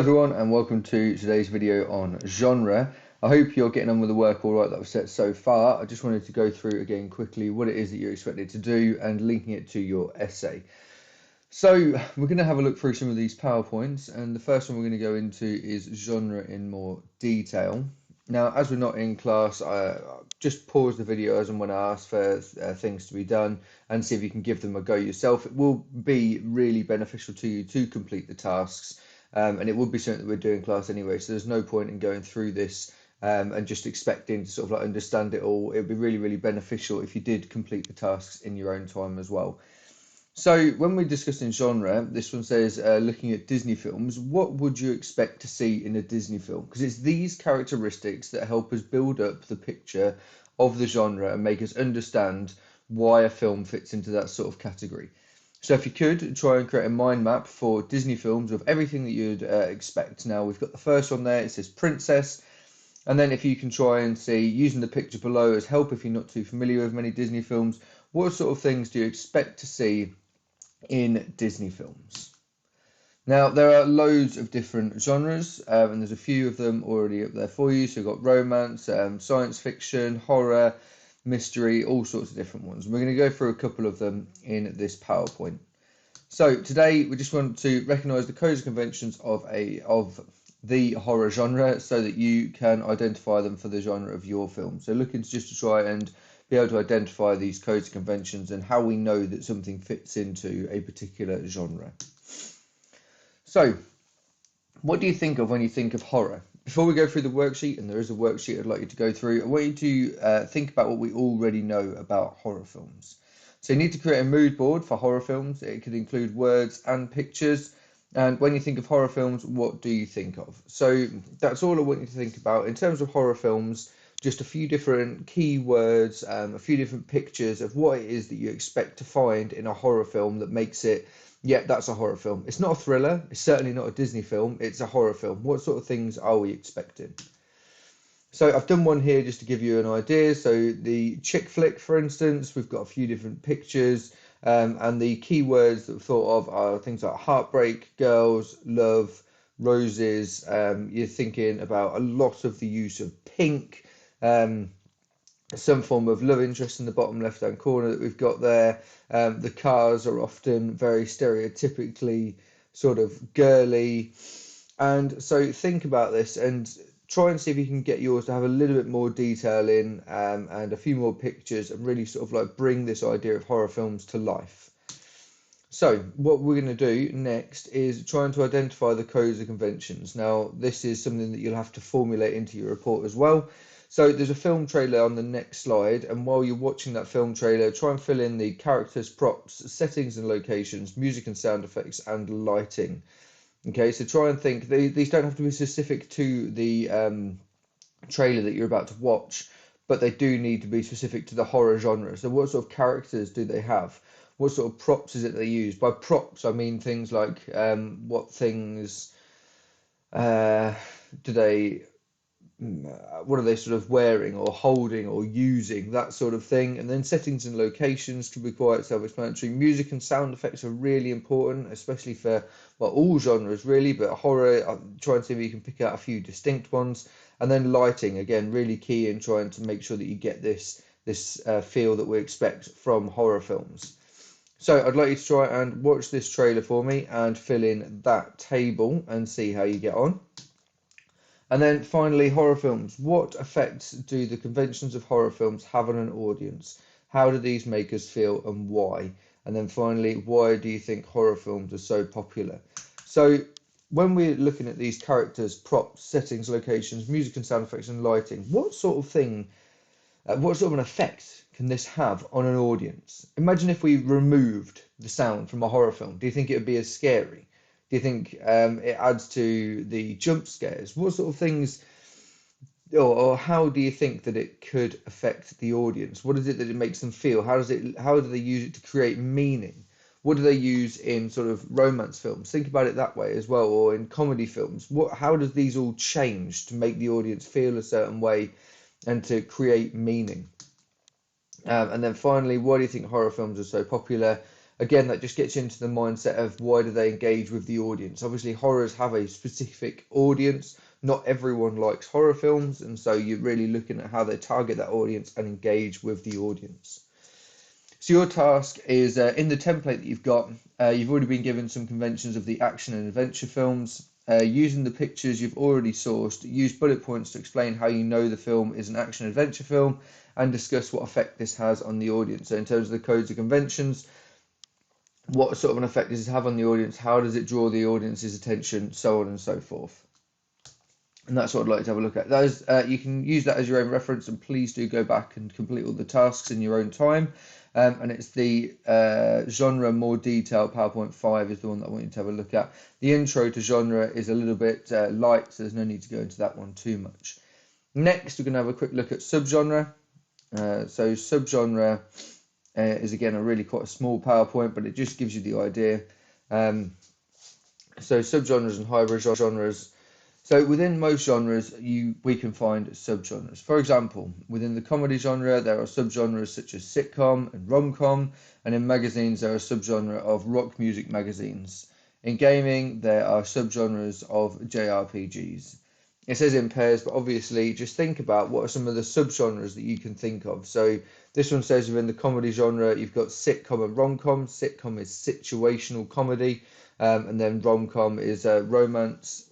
Everyone, and welcome to today's video on genre. I hope you're getting on with the work all right that I've set so far. I just wanted to go through again quickly what it is that you're expected to do and linking it to your essay. So we're going to have a look through some of these PowerPoints, and the first one we're going to go into is genre in more detail. Now, as we're not in class, just pause the video as and when I ask for things to be done and see if you can give them a go yourself. It will be really beneficial to you to complete the tasks. And it would be something that we're doing in class anyway, so there's no point in going through this and just expecting to sort of like understand it all. It would be really, really beneficial if you did complete the tasks in your own time as well. So when we're discussing genre, this one says looking at Disney films, what would you expect to see in a Disney film? Because it's these characteristics that help us build up the picture of the genre and make us understand why a film fits into that sort of category. So if you could try and create a mind map for Disney films of everything that you'd expect. Now we've got the first one there, it says princess. And then if you can try and see, using the picture below as help if you're not too familiar with many Disney films, what sort of things do you expect to see in Disney films? Now there are loads of different genres and there's a few of them already up there for you. So we've got romance, science fiction, horror, mystery, all sorts of different ones. We're going to go through a couple of them in this PowerPoint. So today we just want to recognise the codes and conventions of the horror genre so that you can identify them for the genre of your film. So looking just to try and be able to identify these codes and conventions and how we know that something fits into a particular genre. So what do you think of when you think of horror? Before we go through the worksheet, and there is a worksheet I'd like you to go through, I want you to think about what we already know about horror films. So you need to create a mood board for horror films. It could include words and pictures. And when you think of horror films, what do you think of? So that's all I want you to think about. In terms of horror films, just a few different keywords, a few different pictures of what it is that you expect to find in a horror film that makes it, yeah, that's a horror film. It's not a thriller. It's certainly not a Disney film. It's a horror film. What sort of things are we expecting? So I've done one here just to give you an idea. So the chick flick, for instance, we've got a few different pictures, and the keywords that we've thought of are things like heartbreak, girls, love, roses. You're thinking about a lot of the use of pink, some form of love interest in the bottom left-hand corner that we've got there. The cars are often very stereotypically sort of girly. And so think about this and try and see if you can get yours to have a little bit more detail in and a few more pictures and really sort of like bring this idea of horror films to life. So what we're going to do next is trying to identify the codes and conventions. Now, this is something that you'll have to formulate into your report as well. So there's a film trailer on the next slide, and while you're watching that film trailer, try and fill in the characters, props, settings and locations, music and sound effects, and lighting. Okay, so try and think, these don't have to be specific to the trailer that you're about to watch, but they do need to be specific to the horror genre. So what sort of characters do they have? What sort of props is it they use? By props, I mean things like what things what are they sort of wearing or holding or using, that sort of thing. And then settings and locations can be quite self-explanatory. Music and sound effects are really important, especially for, well, all genres really, but horror, I'll try and see if you can pick out a few distinct ones. And then lighting, again, really key in trying to make sure that you get this feel that we expect from horror films. So I'd like you to try and watch this trailer for me and fill in that table and see how you get on. And then finally, horror films. What effects do the conventions of horror films have on an audience? How do these make us feel and why? And then finally, why do you think horror films are so popular? So when we're looking at these characters, props, settings, locations, music and sound effects and lighting, what sort of an effect can this have on an audience? Imagine if we removed the sound from a horror film. Do you think it would be as scary? Do you think it adds to the jump scares? What sort of things, or how do you think that it could affect the audience? What is it that it makes them feel? How do they use it to create meaning? What do they use in sort of romance films? Think about it that way as well, or in comedy films. How does these all change to make the audience feel a certain way and to create meaning? And then finally, why do you think horror films are so popular? again, that just gets you into the mindset of why do they engage with the audience. Obviously, horrors have a specific audience. Not everyone likes horror films, and so you're really looking at how they target that audience and engage with the audience. So your task is, in the template that you've got, you've already been given some conventions of the action and adventure films. Using the pictures you've already sourced, use bullet points to explain how you know the film is an action adventure film, and discuss what effect this has on the audience. So in terms of the codes and conventions, what sort of an effect does it have on the audience? How does it draw the audience's attention? So on and so forth. And that's what I'd like to have a look at. Those you can use that as your own reference, and please do go back and complete all the tasks in your own time. And it's the genre more detailed PowerPoint 5 is the one that I want you to have a look at. The intro to genre is a little bit light, so there's no need to go into that one too much. Next, we're going to have a quick look at subgenre. So subgenre is again a really quite a small PowerPoint, but it just gives you the idea. So subgenres and hybrid genres. So within most genres, we can find subgenres. For example, within the comedy genre, there are subgenres such as sitcom and rom-com, and in magazines, there are subgenre of rock music magazines. In gaming, there are subgenres of JRPGs. It says in pairs, but obviously just think about what are some of the subgenres that you can think of. So this one says within the comedy genre, you've got sitcom and rom-com. Sitcom is situational comedy, and then rom-com is romance,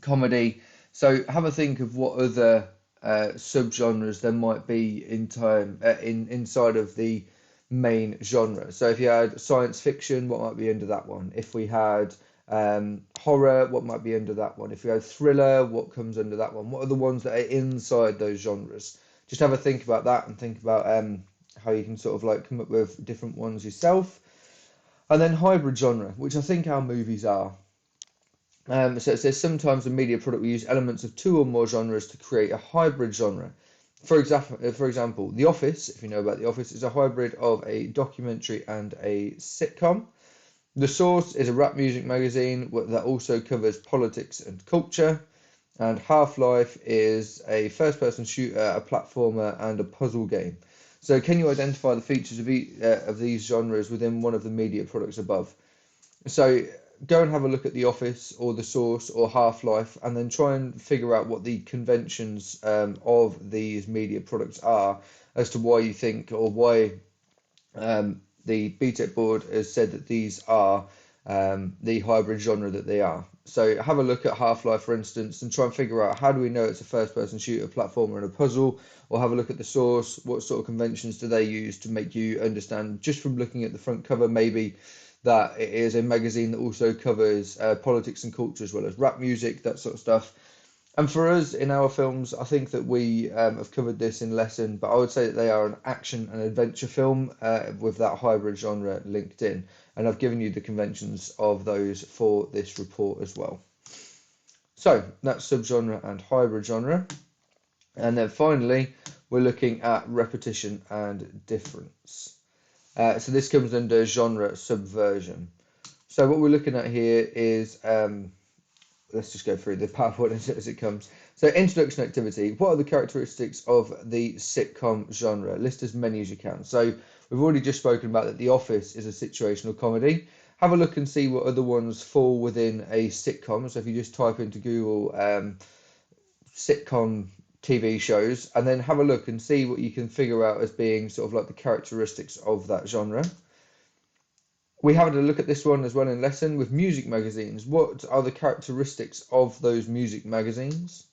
comedy. So have a think of what other subgenres there might be inside of the main genre. So if you had science fiction, what might be under that one? If we had horror, what might be under that one? If we had thriller, what comes under that one? What are the ones that are inside those genres? Just have a think about that, and think about how you can sort of like come up with different ones yourself. And then hybrid genre, which I think our movies are. So it says sometimes a media product will use elements of two or more genres to create a hybrid genre. For example, The Office, if you know about The Office, is a hybrid of a documentary and a sitcom. The Source is a rap music magazine that also covers politics and culture. And Half-Life is a first-person shooter, a platformer, and a puzzle game. So can you identify the features of these genres within one of the media products above? So go and have a look at The Office or The Source or Half-Life, and then try and figure out what the conventions of these media products are, as to why you think, or why the BTEC board has said that these are the hybrid genre that they are. So have a look at Half-Life, for instance, and try and figure out how do we know it's a first-person shooter, platformer, and a puzzle. Or have a look at The Source. What sort of conventions do they use to make you understand, just from looking at the front cover, maybe that it is a magazine that also covers politics and culture, as well as rap music, that sort of stuff. And for us, in our films, I think that we have covered this in lesson, but I would say that they are an action and adventure film with that hybrid genre linked in. And I've given you the conventions of those for this report as well. So that's subgenre and hybrid genre. And then finally, we're looking at repetition and difference. So this comes under genre subversion. So what we're looking at here is, let's just go through the PowerPoint as it comes. So introduction activity. What are the characteristics of the sitcom genre? List as many as you can. So we've already just spoken about that The Office is a situational comedy. Have a look and see what other ones fall within a sitcom. So if you just type into Google sitcom TV shows, and then have a look and see what you can figure out as being sort of like the characteristics of that genre. We had a look at this one as well in lesson with music magazines. What are the characteristics of those music magazines?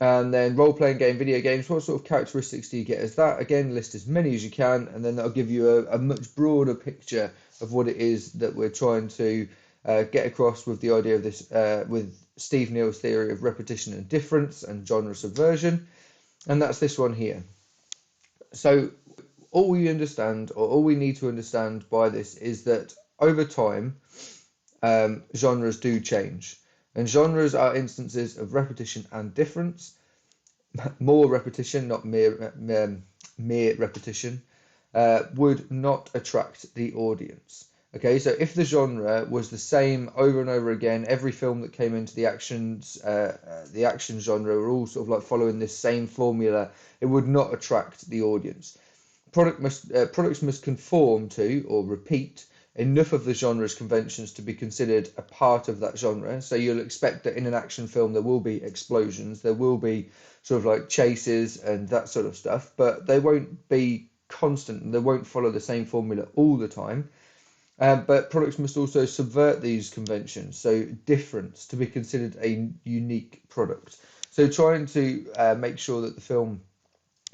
And then role-playing game, video games, what sort of characteristics do you get as that? Again, list as many as you can, and then that'll give you a much broader picture of what it is that we're trying to get across with the idea of this, with Steve Neal's theory of repetition and difference and genre subversion. And that's this one here. So all we understand, or all we need to understand by this, is that over time, genres do change. And genres are instances of repetition and difference. More repetition, not mere repetition, would not attract the audience. Okay, so if the genre was the same over and over again, every film that came into the action genre were all sort of like following this same formula, it would not attract the audience. Products must conform to or repeat enough of the genre's conventions to be considered a part of that genre. So you'll expect that in an action film there will be explosions, there will be sort of like chases and that sort of stuff, but they won't be constant and they won't follow the same formula all the time. But products must also subvert these conventions, so difference to be considered a unique product. So trying to make sure that the film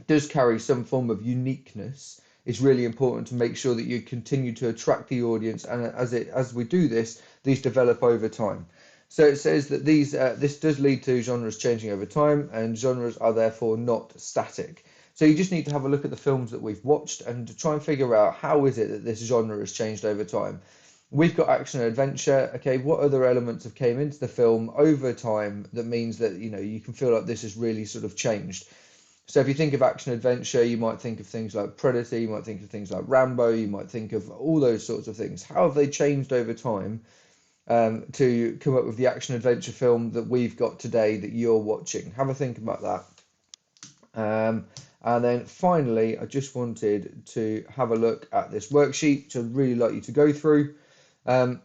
does carry some form of uniqueness is really important to make sure that you continue to attract the audience, and as we do this, these develop over time. So it says that this does lead to genres changing over time, and genres are therefore not static. So you just need to have a look at the films that we've watched and to try and figure out how is it that this genre has changed over time. We've got action and adventure. Okay, what other elements have came into the film over time that means that you can feel like this has really sort of changed. So if you think of action adventure, you might think of things like Predator, you might think of things like Rambo, you might think of all those sorts of things. How have they changed over time to come up with the action adventure film that we've got today that you're watching? Have a think about that. And then finally, I just wanted to have a look at this worksheet, which I'd really like you to go through. And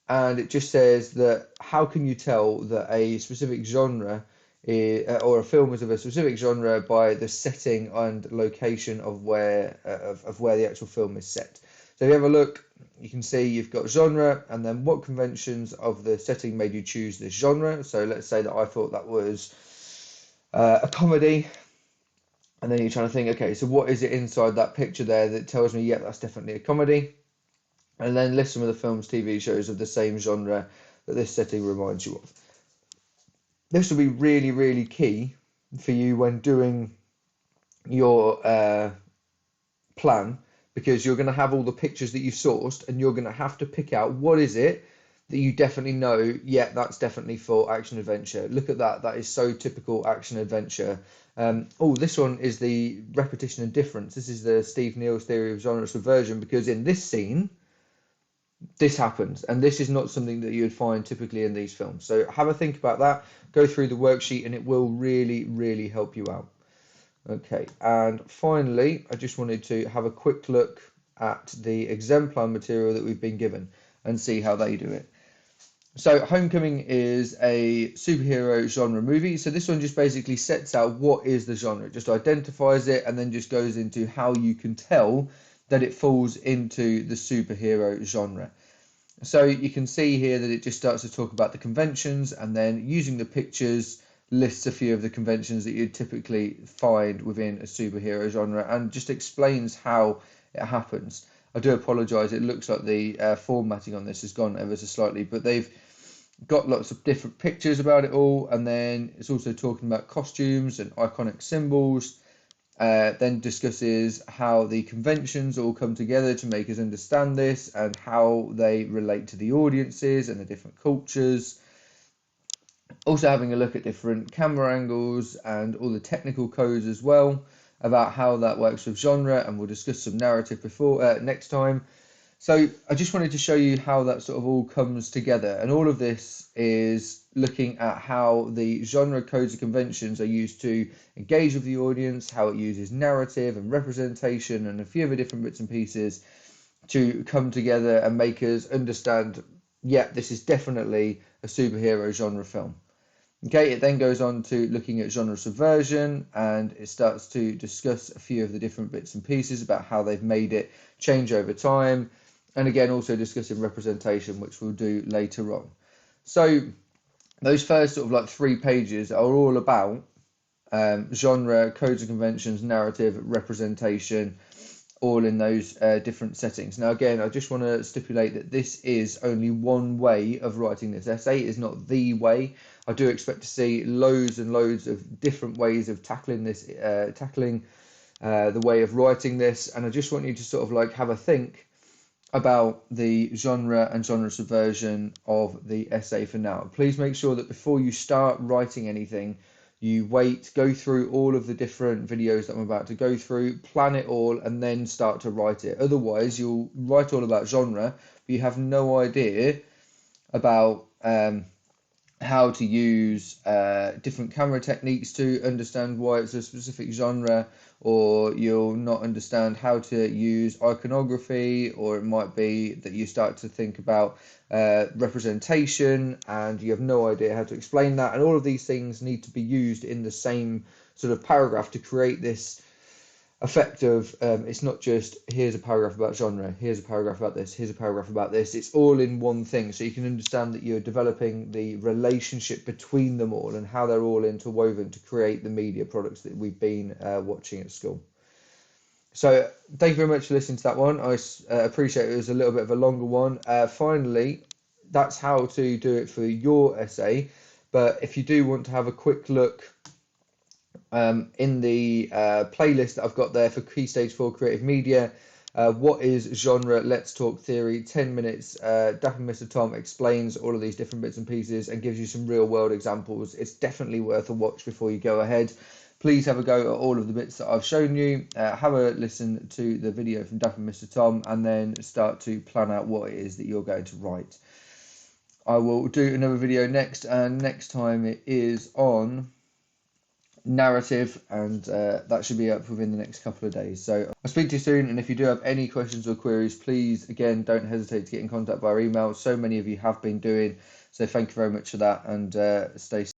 it just says that how can you tell that a specific genre or a film is of a specific genre by the setting and location of where the actual film is set. So if you have a look, you can see you've got genre and then what conventions of the setting made you choose this genre. So let's say that I thought that was a comedy, and then you're trying to think, okay, so what is it inside that picture there that tells me, yeah, that's definitely a comedy? And then list some of the films, TV shows of the same genre that this setting reminds you of. This will be really, really key for you when doing your plan, because you're going to have all the pictures that you've sourced and you're going to have to pick out what is it that you definitely know, yeah, that's definitely for action adventure. Look at that. That is so typical action adventure. Oh, this one is the repetition and difference. This is the Steve Neal's theory of genre subversion, because in this scene, this happens, and this is not something that you would find typically in these films. So have a think about that, go through the worksheet, and it will really, really help you out. Okay, and finally, I just wanted to have a quick look at the exemplar material that we've been given and see how they do it. So Homecoming is a superhero genre movie. So this one just basically sets out what is the genre. It just identifies it and then just goes into how you can tell that it falls into the superhero genre. So you can see here that it just starts to talk about the conventions, and then using the pictures lists a few of the conventions that you'd typically find within a superhero genre and just explains how it happens. I do apologise, it looks like the formatting on this has gone ever so slightly, but they've got lots of different pictures about it all, and then it's also talking about costumes and iconic symbols. Then discusses how the conventions all come together to make us understand this and how they relate to the audiences and the different cultures. Also having a look at different camera angles and all the technical codes as well about how that works with genre, and we'll discuss some narrative next time. So I just wanted to show you how that sort of all comes together, and all of this is looking at how the genre codes and conventions are used to engage with the audience, how it uses narrative and representation and a few other different bits and pieces to come together and make us understand, yeah, this is definitely a superhero genre film. Okay, it then goes on to looking at genre subversion, and it starts to discuss a few of the different bits and pieces about how they've made it change over time. And again, also discussing representation, which we'll do later on. So those first sort of like 3 pages are all about genre, codes and conventions, narrative, representation, all in those different settings. Now, again, I just want to stipulate that this is only one way of writing this essay. It is not the way. I do expect to see loads and loads of different ways of tackling this, the way of writing this. And I just want you to sort of like have a think about the genre and genre subversion of the essay for now. Please make sure that before you start writing anything, you wait, go through all of the different videos that I'm about to go through, plan it all, and then start to write it. Otherwise, you'll write all about genre, but you have no idea about how to use different camera techniques to understand why it's a specific genre, or you'll not understand how to use iconography, or it might be that you start to think about representation and you have no idea how to explain that, and all of these things need to be used in the same sort of paragraph to create this effect of it's not just here's a paragraph about genre, here's a paragraph about this, here's a paragraph about this. It's all in one thing, so you can understand that you're developing the relationship between them all and how they're all interwoven to create the media products that we've been watching at school. So thank you very much for listening to that one. I appreciate it was a little bit of a longer one. Finally, that's how to do it for your essay. But if you do want to have a quick look in the playlist that I've got there for Key Stage 4 Creative Media, what is genre, let's talk theory, 10 minutes, Dapper Mr. Tom explains all of these different bits and pieces and gives you some real world examples. It's definitely worth a watch before you go ahead. Please have a go at all of the bits that I've shown you, have a listen to the video from Dapper Mr. Tom, and then start to plan out what it is that you're going to write. I will do another video next, and next time it is on narrative, and that should be up within the next couple of days. So I'll speak to you soon, and if you do have any questions or queries, please again don't hesitate to get in contact via email. So many of you have been doing, so thank you very much for that, and stay safe.